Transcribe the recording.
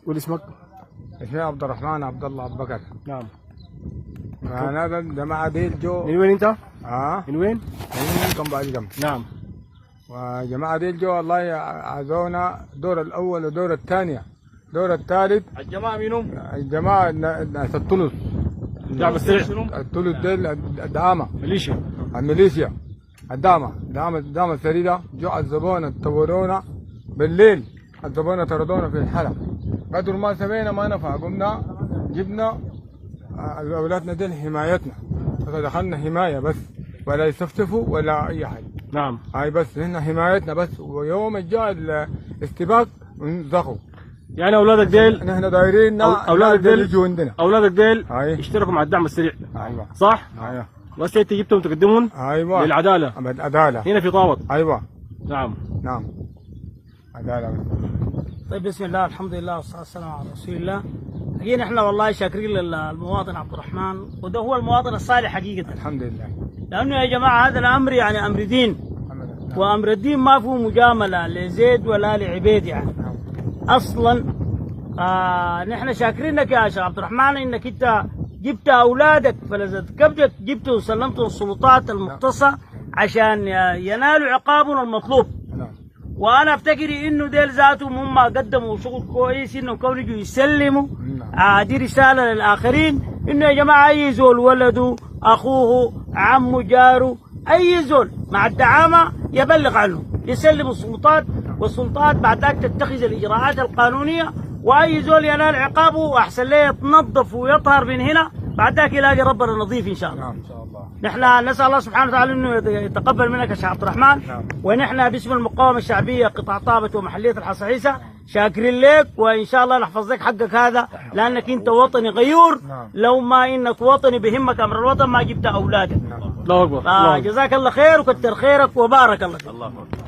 والاسمك؟ اسمي عبد الرحمن عبد الله عبد بكر. نعم. انا الجماعه دي جو. من وين انت؟ من وين؟ من كم بعد جنب. نعم. وجماعه دي جو والله عزونا دور الاول ودور الثانيه، دور الثالث. الجماعه منهم؟ الجماعه ناس التونس. الدعم السريع. التونس دي الدعامه. ميليشيا. الميليشيا الدعامه السريعه جو عذبونا تورونا بالليل، عذبونا طردونا في الحلق. قدر ما سوينا ما نفع، قمنا جبنا اولادنا دي حمايتنا، فدخلنا حمايه بس، ولا يستفتفوا ولا اي حاجه. نعم. هاي بس هنا حمايتنا بس، ويوم جاء الاستباق انزخوا. يعني اولادك ديل نحن دايرين اولادك ديل يجوا عندنا. اولادك ديل اشتركوا مع الدعم السريع. ايوه صح؟ ايوه. بس انت جبتهم تقدمهم ايوه للعداله. العداله هنا في طاوط. ايوه. نعم. نعم عداله. طيب بسم الله الحمد لله والصلاه والسلام على رسول الله. حقيقة احنا والله شاكرين للمواطن عبد الرحمن، وده هو المواطن الصالح حقيقة. الحمد لله. لأنه يا جماعة هذا الأمر يعني أمر دين، وأمر الدين ما فيه مجاملة لزيد ولا لعبيد يعني. أصلا نحن شاكرين لك يا شيخ عبد الرحمن إنك أنت جبت أولادك فلذة كبدك جبته وسلمته السلطات المختصة عشان ينالوا عقابهم المطلوب. وانا افتكر انه ديل ذاتهم هم قدموا شغل كويس انهم كانوا يجوا يسلموا. دي رساله للاخرين انه يا جماعه اي زول ولده اخوه عمه جاره اي زول مع الدعامه يبلغ عنه يسلم السلطات، والسلطات بعد ذلك تتخذ الاجراءات القانونيه، واي زول ينال عقابه واحسن له يتنظف ويطهر من هنا، بعد ذلك يلاقي ربنا نظيف ان شاء الله. نعم ان شاء الله. نحن نسال الله سبحانه وتعالى انه يتقبل منك يا شيخ عبد الرحمن. ونحن باسم المقاومه الشعبيه قطاع طابة ومحليه الحصحيصه شاكرين لك، وان شاء الله نحفظ لك حقك هذا لانك انت وطني غيور. لو ما انك وطني بهمك امر الوطن ما جبت اولادك. الله اكبر. جزاك الله خير وكتر خيرك وبارك الله فيك.